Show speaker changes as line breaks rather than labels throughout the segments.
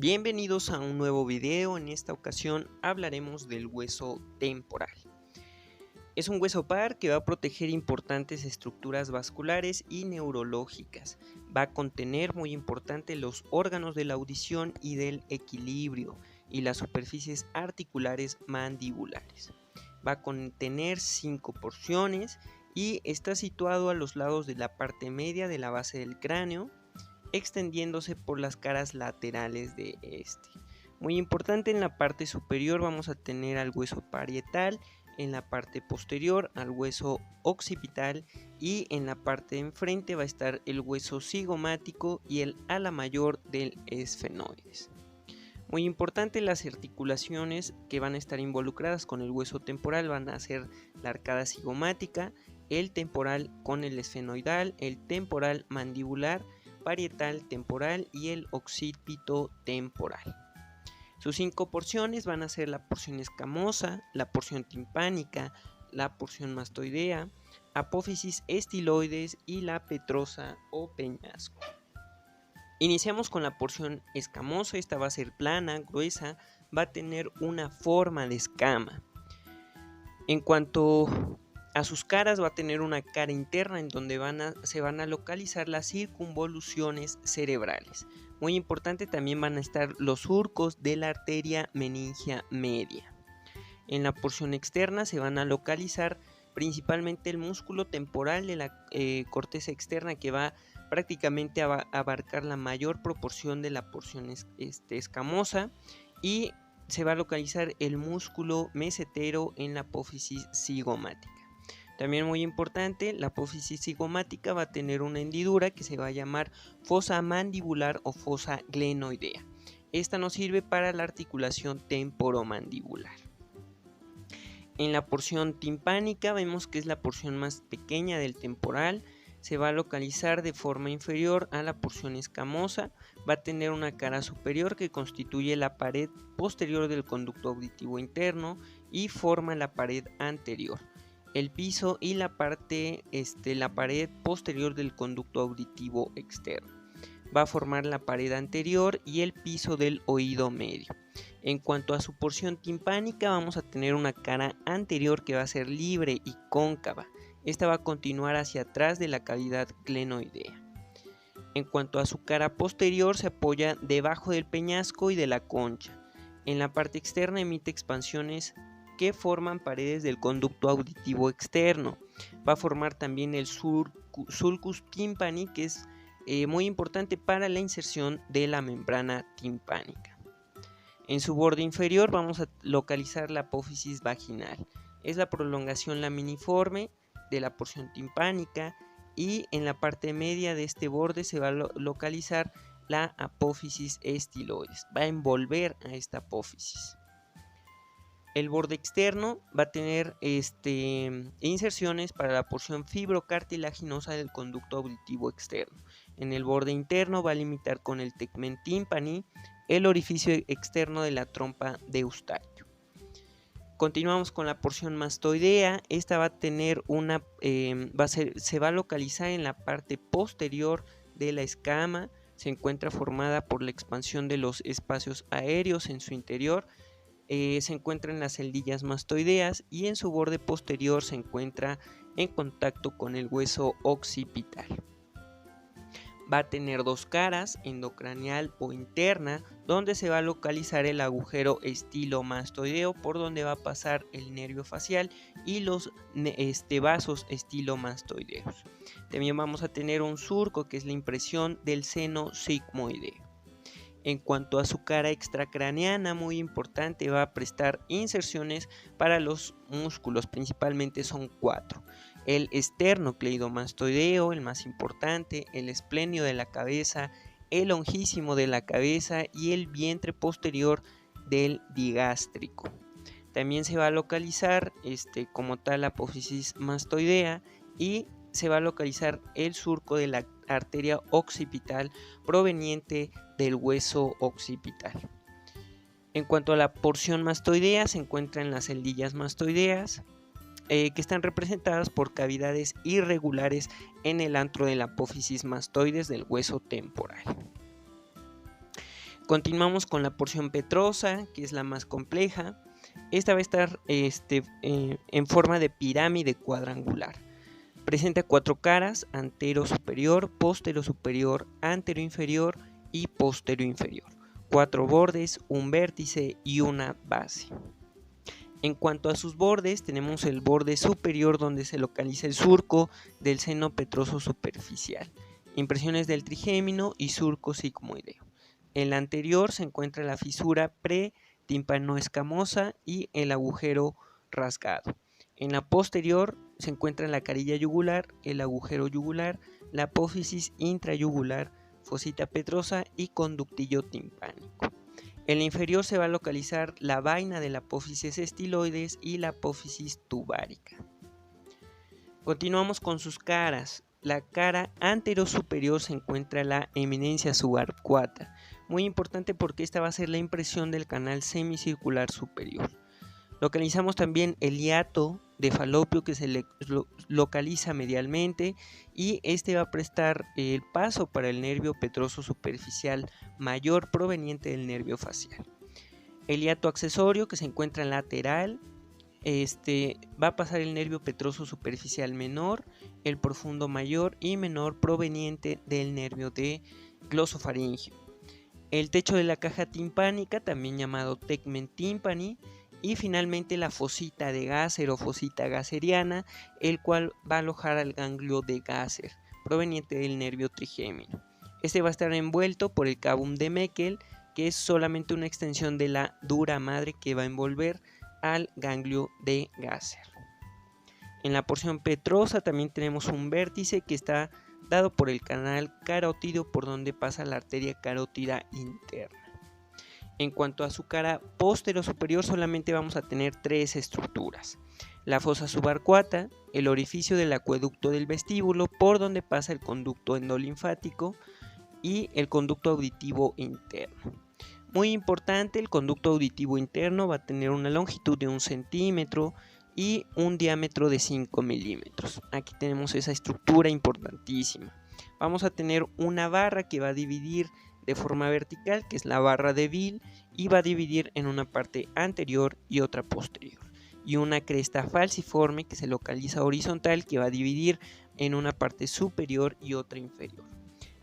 Bienvenidos a un nuevo video. En esta ocasión hablaremos del hueso temporal. Es un hueso par que va a proteger importantes estructuras vasculares y neurológicas. Va a contener, muy importante, los órganos de la audición y del equilibrio y las superficies articulares mandibulares. Va a contener 5 porciones y está situado a los lados de la parte media de la base del cráneo, extendiéndose por las caras laterales de este. Muy importante, en la parte superior vamos a tener al hueso parietal, en la parte posterior al hueso occipital y en la parte de enfrente va a estar el hueso cigomático y el ala mayor del esfenoides. Muy importante, las articulaciones que van a estar involucradas con el hueso temporal van a ser la arcada cigomática, el temporal con el esfenoidal, el temporal mandibular, parietal temporal y el occipito temporal. Sus 5 porciones van a ser la porción escamosa, la porción timpánica, la porción mastoidea, apófisis estiloides y la petrosa o peñasco. Iniciamos con la porción escamosa. Esta va a ser plana, gruesa, va a tener una forma de escama. En cuanto a sus caras, va a tener una cara interna en donde se van a localizar las circunvoluciones cerebrales. Muy importante, también van a estar los surcos de la arteria meningia media. En la porción externa se van a localizar principalmente el músculo temporal de la corteza externa, que va prácticamente a abarcar la mayor proporción de la porción escamosa, y se va a localizar el músculo mesetero en la apófisis cigomática. También muy importante, la apófisis cigomática va a tener una hendidura que se va a llamar fosa mandibular o fosa glenoidea. Esta nos sirve para la articulación temporomandibular. En la porción timpánica vemos que es la porción más pequeña del temporal. Se va a localizar de forma inferior a la porción escamosa. Va a tener una cara superior que constituye la pared posterior del conducto auditivo interno y forma la pared anterior, el piso y la pared posterior del conducto auditivo externo. Va a formar la pared anterior y el piso del oído medio. En cuanto a su porción timpánica, vamos a tener una cara anterior que va a ser libre y cóncava. Esta va a continuar hacia atrás de la cavidad glenoidea. En cuanto a su cara posterior, se apoya debajo del peñasco y de la concha. En la parte externa emite expansiones que forman paredes del conducto auditivo externo. Va a formar también el sulcus tympani, que es muy importante para la inserción de la membrana timpánica. En su borde inferior vamos a localizar la apófisis vaginal. Es la prolongación laminiforme de la porción timpánica, y en la parte media de este borde se va a localizar la apófisis estiloides. Va a envolver a esta apófisis. El borde externo va a tener inserciones para la porción fibrocartilaginosa del conducto auditivo externo. En el borde interno va a limitar con el tegmen tympani, el orificio externo de la trompa de Eustaquio. Continuamos con la porción mastoidea. Esta va a tener se va a localizar en la parte posterior de la escama. Se encuentra formada por la expansión de los espacios aéreos en su interior. Se encuentra en las celdillas mastoideas y en su borde posterior se encuentra en contacto con el hueso occipital. Va a tener dos caras, endocranial o interna, donde se va a localizar el agujero estilomastoideo, por donde va a pasar el nervio facial y los vasos estilomastoideos. También vamos a tener un surco, que es la impresión del seno sigmoideo. En cuanto a su cara extracraneana, muy importante, va a prestar inserciones para los músculos, principalmente son 4. El esternocleidomastoideo, el más importante, el esplenio de la cabeza, el longísimo de la cabeza y el vientre posterior del digástrico. También se va a localizar como tal la apófisis mastoidea, y se va a localizar el surco de la arteria occipital proveniente del hueso occipital. En cuanto a la porción mastoidea, se encuentra en las celdillas mastoideas, que están representadas por cavidades irregulares en el antro de la apófisis mastoides del hueso temporal. Continuamos con la porción petrosa, que es la más compleja. Esta va a estar en forma de pirámide cuadrangular. Presenta 4 caras: antero superior, póstero superior, antero inferior y póstero inferior. 4 bordes, un vértice y una base. En cuanto a sus bordes, tenemos el borde superior donde se localiza el surco del seno petroso superficial, impresiones del trigémino y surco sigmoideo. En la anterior se encuentra la fisura pre-timpanoescamosa y el agujero rasgado. En la posterior se encuentra la carilla yugular, el agujero yugular, la apófisis intrayugular, fosita petrosa y conductillo timpánico. En la inferior se va a localizar la vaina de la apófisis estiloides y la apófisis tubárica. Continuamos con sus caras. La cara anterosuperior se encuentra la eminencia subarcuata, muy importante porque esta va a ser la impresión del canal semicircular superior. Localizamos también el hiato de falopio que se localiza medialmente, y este va a prestar el paso para el nervio petroso superficial mayor proveniente del nervio facial. El hiato accesorio que se encuentra lateral, va a pasar el nervio petroso superficial menor, el profundo mayor y menor proveniente del nervio de glosofaringio. El techo de la caja timpánica, también llamado tegmen tympani, y finalmente la fosita de Gasser o fosita gasseriana, el cual va a alojar al ganglio de Gasser, proveniente del nervio trigémino. Este va a estar envuelto por el cabum de Meckel, que es solamente una extensión de la dura madre que va a envolver al ganglio de Gasser. En la porción petrosa también tenemos un vértice que está dado por el canal carótido por donde pasa la arteria carótida interna. En cuanto a su cara póstero superior, solamente vamos a tener 3 estructuras: la fosa subarcuata, el orificio del acueducto del vestíbulo por donde pasa el conducto endolinfático y el conducto auditivo interno. Muy importante, el conducto auditivo interno va a tener una longitud de 1 centímetro y un diámetro de 5 milímetros. Aquí tenemos esa estructura importantísima. Vamos a tener una barra que va a dividir de forma vertical, que es la barra de Bill, y va a dividir en una parte anterior y otra posterior, y una cresta falciforme que se localiza horizontal, que va a dividir en una parte superior y otra inferior.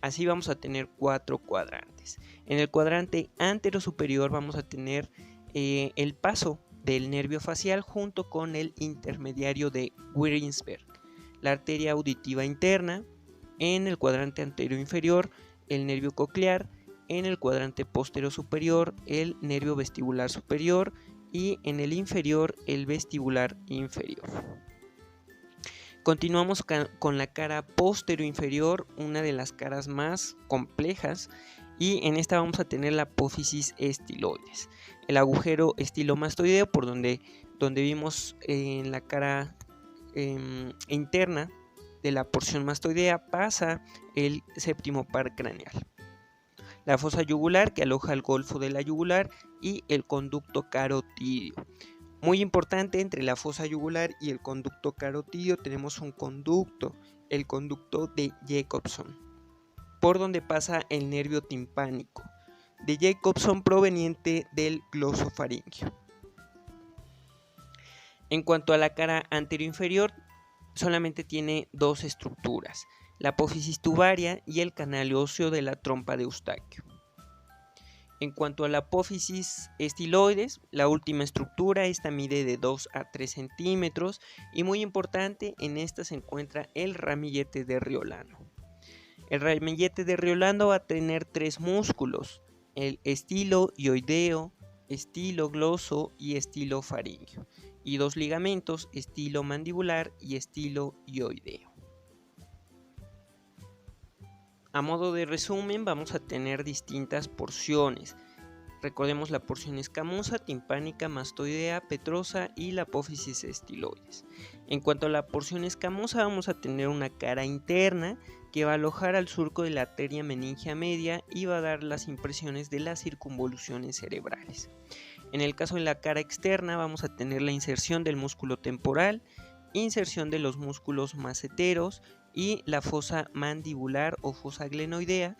Así vamos a tener 4 cuadrantes. En el cuadrante antero superior vamos a tener el paso del nervio facial junto con el intermediario de Wierensberg, la arteria auditiva interna. En el cuadrante antero inferior, el nervio coclear. En el cuadrante postero superior, el nervio vestibular superior, y en el inferior, el vestibular inferior. Continuamos con la cara postero inferior, una de las caras más complejas, y en esta vamos a tener la apófisis estiloides, el agujero estilomastoideo por donde vimos en la cara interna de la porción mastoidea pasa el séptimo par craneal. La fosa yugular que aloja el golfo de la yugular y el conducto carotidio. Muy importante, entre la fosa yugular y el conducto carotidio tenemos un conducto, el conducto de Jacobson, por donde pasa el nervio timpánico de Jacobson proveniente del glosofaringio. En cuanto a la cara anteroinferior, solamente tiene 2 estructuras: la apófisis tubaria y el canal óseo de la trompa de Eustaquio. En cuanto a la apófisis estiloides, la última estructura, esta mide de 2 a 3 centímetros, y muy importante, en esta se encuentra el ramillete de Riolano. El ramillete de Riolano va a tener 3 músculos: el estilo-ioideo, estilo-gloso y estilo-faringio, y 2 ligamentos: estilo-mandibular y estilo-ioideo. A modo de resumen, vamos a tener distintas porciones. Recordemos la porción escamosa, timpánica, mastoidea, petrosa y la apófisis estiloides. En cuanto a la porción escamosa, vamos a tener una cara interna que va a alojar al surco de la arteria meningia media y va a dar las impresiones de las circunvoluciones cerebrales. En el caso de la cara externa, vamos a tener la inserción del músculo temporal, inserción de los músculos maceteros y la fosa mandibular o fosa glenoidea,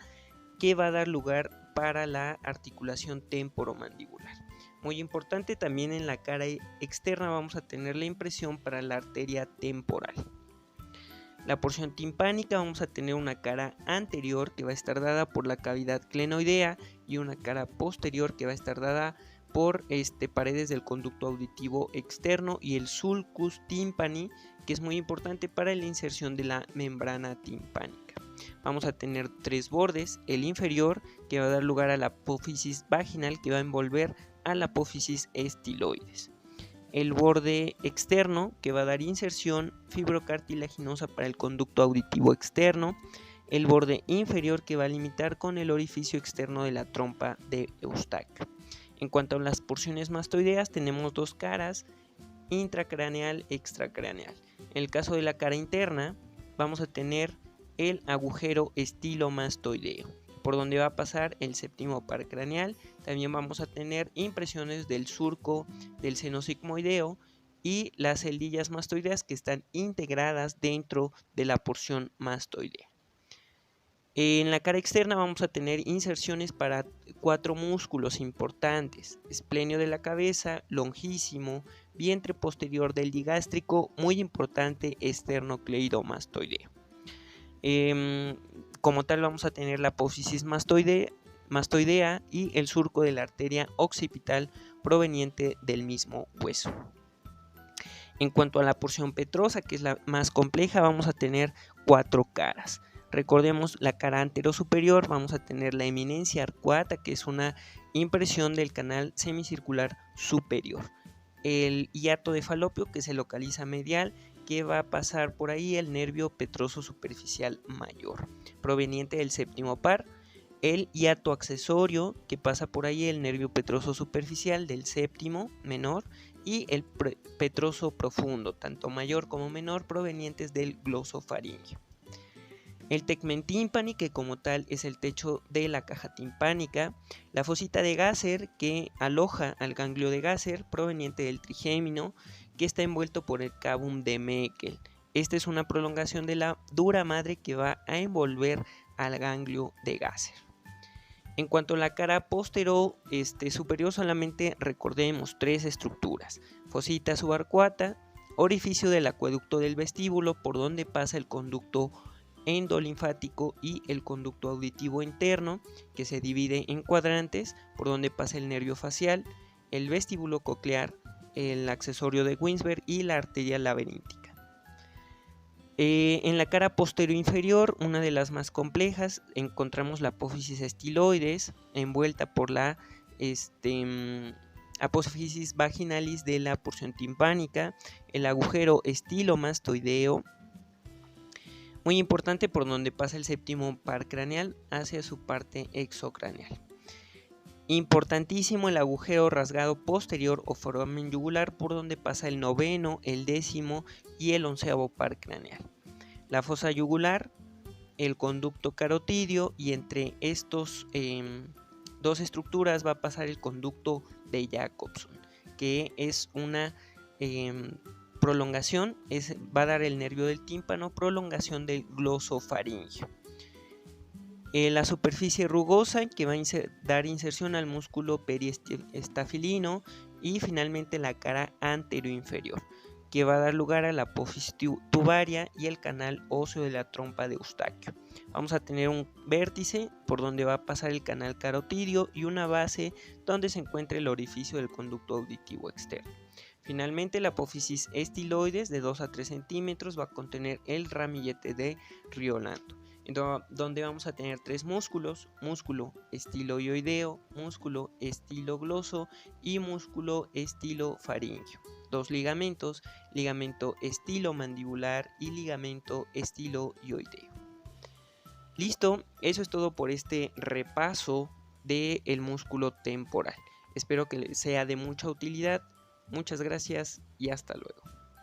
que va a dar lugar para la articulación temporomandibular. Muy importante, también en la cara externa vamos a tener la impresión para la arteria temporal. La porción timpánica vamos a tener una cara anterior que va a estar dada por la cavidad clenoidea y una cara posterior que va a estar dada por paredes del conducto auditivo externo y el sulcus tympani, que es muy importante para la inserción de la membrana timpánica. Vamos a tener tres bordes: el inferior, que va a dar lugar a la apófisis vaginal, que va a envolver a la apófisis estiloides; el borde externo, que va a dar inserción fibrocartilaginosa para el conducto auditivo externo; el borde inferior, que va a limitar con el orificio externo de la trompa de Eustaquio. En cuanto a las porciones mastoideas, tenemos dos caras, intracraneal y extracraneal. En el caso de la cara interna, vamos a tener el agujero estilomastoideo, por donde va a pasar el séptimo par craneal. También vamos a tener impresiones del surco del seno sigmoideo y las celdillas mastoideas, que están integradas dentro de la porción mastoidea. En la cara externa vamos a tener inserciones para 4 músculos importantes: esplenio de la cabeza, longísimo, vientre posterior del digástrico, muy importante, esternocleidomastoideo. Como tal, vamos a tener la apófisis mastoidea y el surco de la arteria occipital proveniente del mismo hueso. En cuanto a la porción petrosa, que es la más compleja, vamos a tener 4 caras. Recordemos la cara anterosuperior, vamos a tener la eminencia arcuata, que es una impresión del canal semicircular superior; el hiato de Falopio, que se localiza medial, que va a pasar por ahí el nervio petroso superficial mayor, proveniente del séptimo par; el hiato accesorio, que pasa por ahí el nervio petroso superficial del séptimo menor; y el petroso profundo, tanto mayor como menor, provenientes del glosofaringeo. El tegmen tympani, que como tal es el techo de la caja timpánica; la fosita de Gasser, que aloja al ganglio de Gasser, proveniente del trigémino, que está envuelto por el cavum de Meckel. Esta es una prolongación de la dura madre que va a envolver al ganglio de Gasser. En cuanto a la cara superior, solamente recordemos 3 estructuras: fosita subarcuata, orificio del acueducto del vestíbulo, por donde pasa el conducto endolinfático, y el conducto auditivo interno, que se divide en cuadrantes, por donde pasa el nervio facial, el vestíbulo coclear, el accesorio de Winsberg y la arteria laberíntica. En la cara posterior inferior, una de las más complejas, encontramos la apófisis estiloides, envuelta por la apófisis vaginalis de la porción timpánica; el agujero estilomastoideo, muy importante, por donde pasa el séptimo par craneal hacia su parte exocraneal. Importantísimo el agujero rasgado posterior o foramen yugular, por donde pasa el noveno, el décimo y el 11º par craneal. La fosa yugular, el conducto carotidio, y entre estos dos estructuras va a pasar el conducto de Jacobson, que es una prolongación, va a dar el nervio del tímpano, prolongación del glosofaringeo. La superficie rugosa, que va a dar inserción al músculo periestafilino; y finalmente la cara anteroinferior, que va a dar lugar a la apófisis tubaria y el canal óseo de la trompa de Eustaquio. Vamos a tener un vértice por donde va a pasar el canal carotidio y una base donde se encuentra el orificio del conducto auditivo externo. Finalmente, la apófisis estiloides, de 2 a 3 centímetros, va a contener el ramillete de Riolanto, donde vamos a tener 3 músculos: músculo estiloioideo, músculo estilogloso y músculo estilofaringeo; 2 ligamentos: ligamento estilomandibular y ligamento estiloioideo. Listo, eso es todo por este repaso del músculo temporal. Espero que les sea de mucha utilidad. Muchas gracias y hasta luego.